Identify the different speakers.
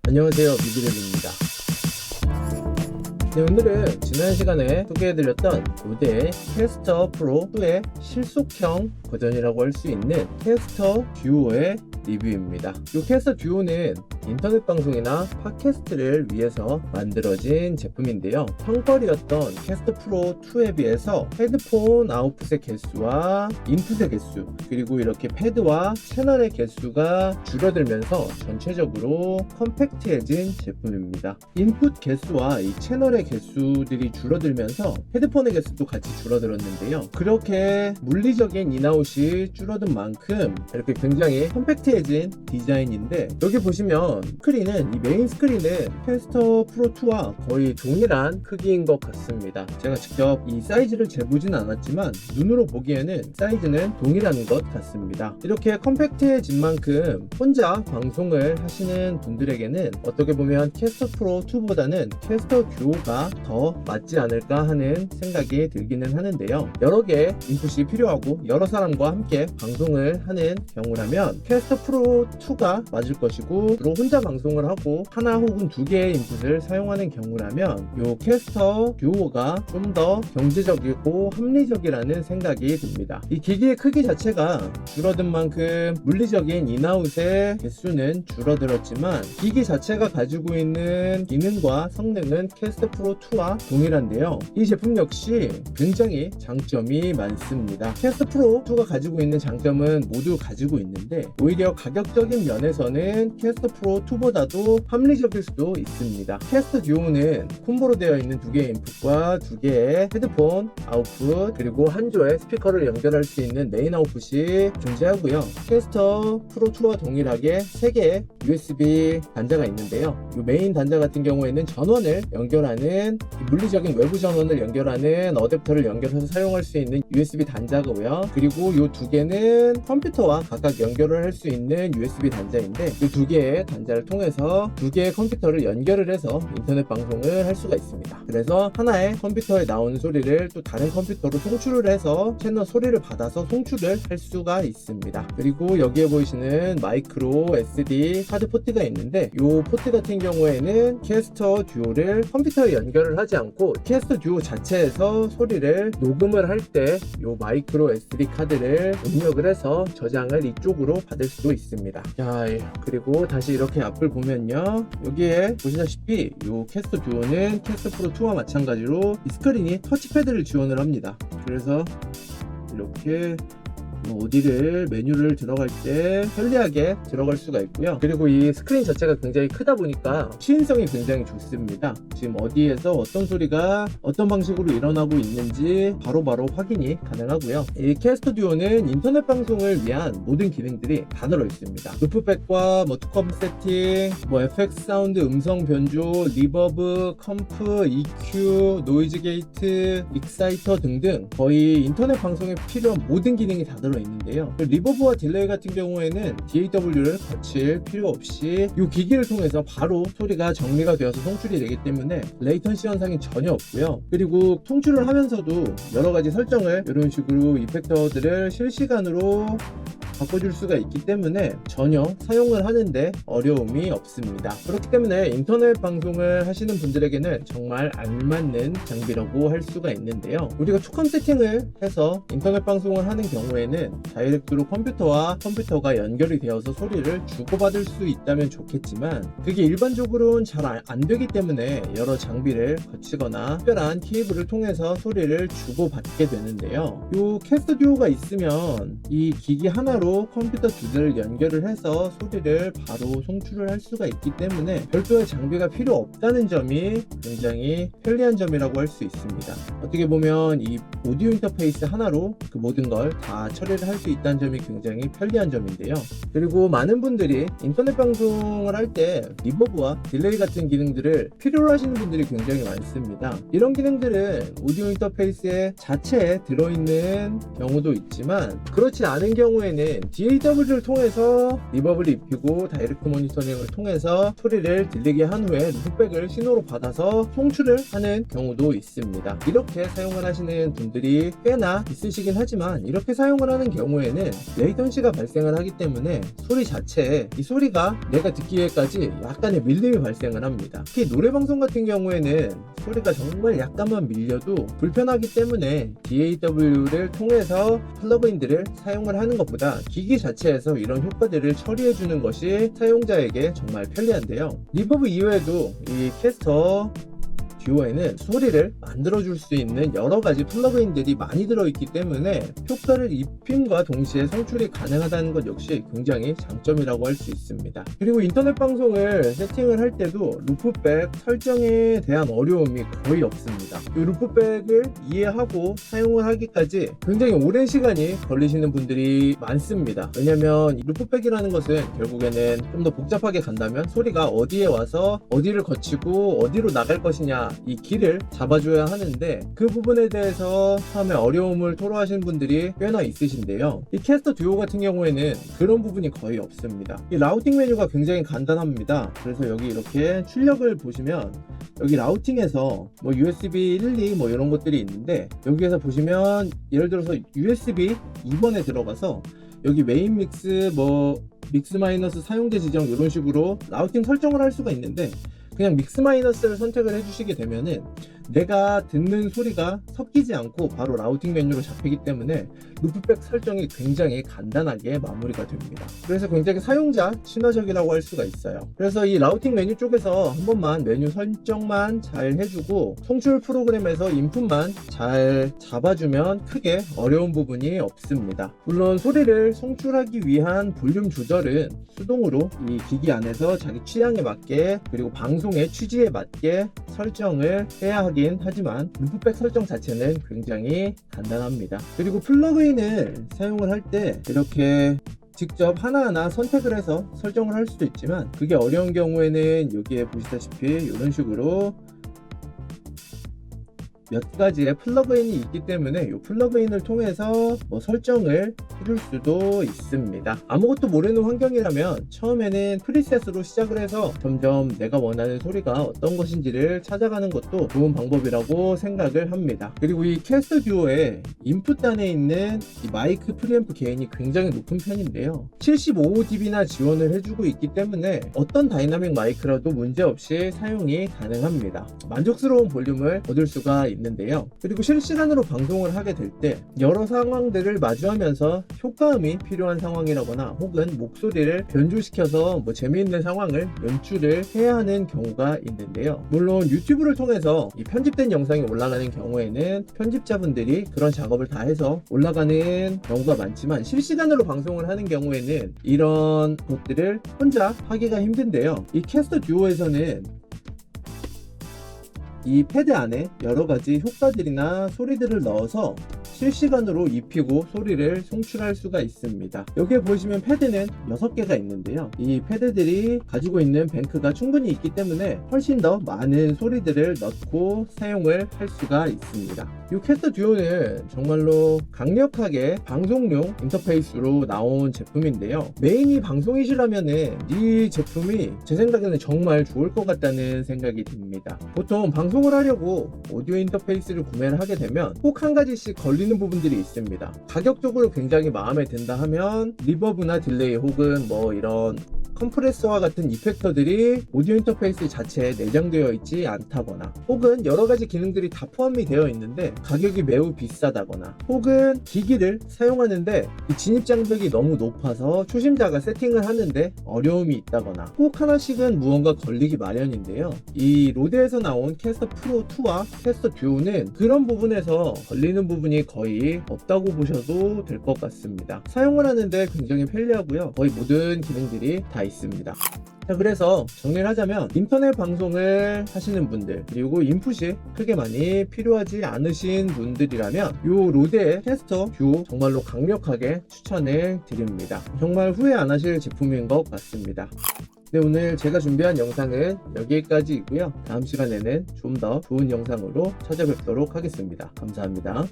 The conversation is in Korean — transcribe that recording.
Speaker 1: 안녕하세요, 미드랩입니다. 네, 오늘은 지난 시간에 소개해드렸던 모델 캐스터 프로 2의 실속형 버전이라고 할 수 있는 캐스터 듀오의 리뷰입니다. 이 캐스터 듀오는 인터넷 방송이나 팟캐스트를 위해서 만들어진 제품인데요. 형벌이었던 캐스터 프로 2에 비해서 헤드폰 아웃풋의 개수와 인풋의 개수, 그리고 이렇게 패드와 채널의 개수가 줄어들면서 전체적으로 컴팩트해진 제품입니다. 인풋 개수와 이 채널의 개수들이 줄어들면서 헤드폰의 개수도 같이 줄어들었는데요. 그렇게 물리적인 인아웃이 줄어든 만큼 이렇게 굉장히 컴팩트해진 디자인인데, 여기 보시면 스크린은, 이 메인 스크린은 캐스터 프로 2와 거의 동일한 크기인 것 같습니다. 제가 직접 이 사이즈를 재보진 않았지만 눈으로 보기에는 사이즈는 동일한 것 같습니다. 이렇게 컴팩트해진 만큼 혼자 방송을 하시는 분들에게는 어떻게 보면 캐스터 프로 2보다는 캐스터 듀오가 더 맞지 않을까 하는 생각이 들기는 하는데요. 여러 개의 인풋이 필요하고 여러 사람과 함께 방송을 하는 경우라면 캐스터 프로 2가 맞을 것이고, 주로 혼자 방송을 하고 하나 혹은 두 개의 인풋을 사용하는 경우라면 이 캐스터 듀오가 좀 더 경제적이고 합리적이라는 생각이 듭니다. 이 기기의 크기 자체가 줄어든 만큼 물리적인 인아웃의 개수는 줄어들었지만 기기 자체가 가지고 있는 기능과 성능은 캐스터 프로 2와 동일한데요. 이 제품 역시 굉장히 장점이 많습니다. 캐스터 프로 2가 가지고 있는 장점은 모두 가지고 있는데, 오히려 가격적인 면에서는 캐스터 프로 2보다도 합리적일 수도 있습니다. 캐스터 듀오는 콤보로 되어 있는 두 개의 인풋과 두 개의 헤드폰 아웃풋, 그리고 한 조의 스피커를 연결할 수 있는 메인 아웃풋이 존재하고요. 캐스터 프로 2와 동일하게 3개의 USB 단자가 있는데요. 이 메인 단자 같은 경우에는 전원을 연결하는, 물리적인 외부 전원을 연결하는 어댑터를 연결해서 사용할 수 있는 USB 단자고요. 그리고 이 두 개는 컴퓨터와 각각 연결을 할 수 있는 USB 단자인데, 이 두 개의 단자를 통해서 두 개의 컴퓨터를 연결을 해서 인터넷 방송을 할 수가 있습니다. 그래서 하나의 컴퓨터에 나오는 소리를 또 다른 컴퓨터로 송출을 해서 채널 소리를 받아서 송출을 할 수가 있습니다. 그리고 여기에 보이시는 마이크로 SD 하드 포트가 있는데, 이 포트 같은 경우에는 캐스터 듀오를 컴퓨터에 연결을 하지 않고 캐스터 듀오 자체에서 소리를 녹음을 할 때 이 마이크로 SD 카드를 입력을 해서 저장을 이쪽으로 받을 수도 있습니다. 자, 그리고 다시 이렇게 앞을 보면요, 여기에 보시다시피 이 캐스터 듀오는 캐스터 프로 2와 마찬가지로 이 스크린이 터치패드를 지원을 합니다. 그래서 이렇게 어디를 메뉴를 들어갈 때 편리하게 들어갈 수가 있고요. 그리고 이 스크린 자체가 굉장히 크다 보니까 시인성이 굉장히 좋습니다. 지금 어디에서 어떤 소리가 어떤 방식으로 일어나고 있는지 바로바로 확인이 가능하고요. 이 캐스터 듀오는 인터넷 방송을 위한 모든 기능들이 다 들어있습니다. 루프백과 투컴 세팅, FX 사운드, 음성 변조, 리버브, 컴프, EQ, 노이즈 게이트, 익사이터 등등 거의 인터넷 방송에 필요한 모든 기능이 다 들어있는데요. 리버브와 딜레이 같은 경우에는 DAW를 거칠 필요 없이 이 기기를 통해서 바로 소리가 정리가 되어서 송출이 되기 때문에 레이턴시 현상이 전혀 없고요. 그리고 송출을 하면서도 여러가지 설정을 이런 식으로 이펙터들을 실시간으로 바꿔줄 수가 있기 때문에 전혀 사용을 하는데 어려움이 없습니다. 그렇기 때문에 인터넷 방송을 하시는 분들에게는 정말 알맞는 장비라고 할 수가 있는데요. 우리가 초컴 세팅을 해서 인터넷 방송을 하는 경우에는 다이렉트로 컴퓨터와 컴퓨터가 연결이 되어서 소리를 주고받을 수 있다면 좋겠지만, 그게 일반적으로는 잘 안 되기 때문에 여러 장비를 거치거나 특별한 케이블을 통해서 소리를 주고받게 되는데요. 이 캐스터 듀오가 있으면 이 기기 하나로 컴퓨터 두 대를 연결을 해서 소리를 바로 송출을 할 수가 있기 때문에 별도의 장비가 필요 없다는 점이 굉장히 편리한 점이라고 할 수 있습니다. 어떻게 보면 이 오디오 인터페이스 하나로 그 모든 걸 다 처리를 할 수 있다는 점이 굉장히 편리한 점인데요. 그리고 많은 분들이 인터넷 방송을 할 때 리버브와 딜레이 같은 기능들을 필요로 하시는 분들이 굉장히 많습니다. 이런 기능들은 오디오 인터페이스의 자체에 들어있는 경우도 있지만, 그렇지 않은 경우에는 모니터링은 DAW를 통해서 리버브를 입히고 다이렉트 모니터링을 통해서 소리를 들리게 한 후에 루프백을 신호로 받아서 송출을 하는 경우도 있습니다. 이렇게 사용을 하시는 분들이 꽤나 있으시긴 하지만 이렇게 사용을 하는 경우에는 레이턴시가 발생을 하기 때문에 소리 자체에 이 소리가 내가 듣기에까지 약간의 밀림이 발생을 합니다. 특히 노래방송 같은 경우에는 소리가 정말 약간만 밀려도 불편하기 때문에 DAW를 통해서 플러그인들을 사용을 하는 것보다 기기 자체에서 이런 효과들을 처리해 주는 것이 사용자에게 정말 편리한데요. 리버브 이외에도 이 캐스터 듀오에는 소리를 만들어줄 수 있는 여러가지 플러그인들이 많이 들어있기 때문에 효과를 입힘과 동시에 송출이 가능하다는 것 역시 굉장히 장점이라고 할 수 있습니다. 그리고 인터넷 방송을 세팅을 할 때도 루프백 설정에 대한 어려움이 거의 없습니다. 이 루프백을 이해하고 사용을 하기까지 굉장히 오랜 시간이 걸리시는 분들이 많습니다. 왜냐면 루프백이라는 것은 결국에는 좀 더 복잡하게 간다면 소리가 어디에 와서 어디를 거치고 어디로 나갈 것이냐 이 길을 잡아줘야 하는데 그 부분에 대해서 처음에 어려움을 토로하시는 분들이 꽤나 있으신데요. 이 캐스터 듀오 같은 경우에는 그런 부분이 거의 없습니다. 이 라우팅 메뉴가 굉장히 간단합니다. 그래서 여기 이렇게 출력을 보시면 여기 라우팅에서 뭐 USB 1, 2 뭐 이런 것들이 있는데 여기에서 보시면 예를 들어서 USB 2번에 들어가서 여기 메인 믹스 뭐 믹스 마이너스 사용자 지정 이런 식으로 라우팅 설정을 할 수가 있는데 그냥 믹스 마이너스를 선택을 해주시게 되면은 내가 듣는 소리가 섞이지 않고 바로 라우팅 메뉴로 잡히기 때문에 루프백 설정이 굉장히 간단하게 마무리가 됩니다. 그래서 굉장히 사용자 친화적이라고 할 수가 있어요. 그래서 이 라우팅 메뉴 쪽에서 한 번만 메뉴 설정만 잘 해주고 송출 프로그램에서 인풋만 잘 잡아주면 크게 어려운 부분이 없습니다. 물론 소리를 송출하기 위한 볼륨 조절은 수동으로 이 기기 안에서 자기 취향에 맞게 그리고 방송의 취지에 맞게 설정을 해야 하긴 하지만 루프백 설정 자체는 굉장히 간단합니다. 그리고 플러그인을 사용을 할 때 이렇게 직접 하나하나 선택을 해서 설정을 할 수도 있지만 그게 어려운 경우에는 여기에 보시다시피 이런 식으로 몇 가지의 플러그인이 있기 때문에 이 플러그인을 통해서 뭐 설정을 해줄 수도 있습니다. 아무것도 모르는 환경이라면 처음에는 프리셋으로 시작을 해서 점점 내가 원하는 소리가 어떤 것인지를 찾아가는 것도 좋은 방법이라고 생각을 합니다. 그리고 이 캐스터 듀오의 인풋단에 있는 이 마이크 프리앰프 게인이 굉장히 높은 편인데요. 75dB나 지원을 해주고 있기 때문에 어떤 다이나믹 마이크라도 문제없이 사용이 가능합니다. 만족스러운 볼륨을 얻을 수가 있는데요. 그리고 실시간으로 방송을 하게 될 때 여러 상황들을 마주하면서 효과음이 필요한 상황이라거나 혹은 목소리를 변조시켜서 뭐 재미있는 상황을 연출을 해야 하는 경우가 있는데요. 물론 유튜브를 통해서 이 편집된 영상이 올라가는 경우에는 편집자분들이 그런 작업을 다 해서 올라가는 경우가 많지만 실시간으로 방송을 하는 경우에는 이런 것들을 혼자 하기가 힘든데요. 이 캐스터 듀오에서는 이 패드 안에 여러가지 효과들이나 소리들을 넣어서 실시간으로 입히고 소리를 송출할 수가 있습니다. 여기에 보시면 패드는 6개가 있는데요. 이 패드들이 가지고 있는 뱅크가 충분히 있기 때문에 훨씬 더 많은 소리들을 넣고 사용을 할 수가 있습니다. 이 캐스터 듀오는 정말로 강력하게 방송용 인터페이스로 나온 제품인데요. 메인이 방송이시라면은 이 제품이 제 생각에는 정말 좋을 것 같다는 생각이 듭니다. 보통 방송을 하려고 오디오 인터페이스를 구매를 하게 되면 꼭 한 가지씩 걸리는 부분들이 있습니다. 가격적으로 굉장히 마음에 든다 하면 리버브나 딜레이 혹은 뭐 이런 컴프레서와 같은 이펙터들이 오디오 인터페이스 자체에 내장되어 있지 않다거나 혹은 여러가지 기능들이 다 포함이 되어 있는데 가격이 매우 비싸다거나 혹은 기기를 사용하는데 이 진입 장벽이 너무 높아서 초심자가 세팅을 하는데 어려움이 있다거나 꼭 하나씩은 무언가 걸리기 마련인데요. 이 로데에서 나온 캐스터 프로 2와 캐스터 듀오는 그런 부분에서 걸리는 부분이 거의 없다고 보셔도 될 것 같습니다. 사용을 하는데 굉장히 편리하고요. 거의 모든 기능들이 다 있습니다. 자, 그래서 정리를 하자면 인터넷 방송을 하시는 분들 그리고 인풋이 크게 많이 필요하지 않으신 분들이라면 이 로데의 캐스터 듀오 정말로 강력하게 추천을 드립니다. 정말 후회 안 하실 제품인 것 같습니다. 네, 오늘 제가 준비한 영상은 여기까지이고요. 다음 시간에는 좀 더 좋은 영상으로 찾아뵙도록 하겠습니다. 감사합니다.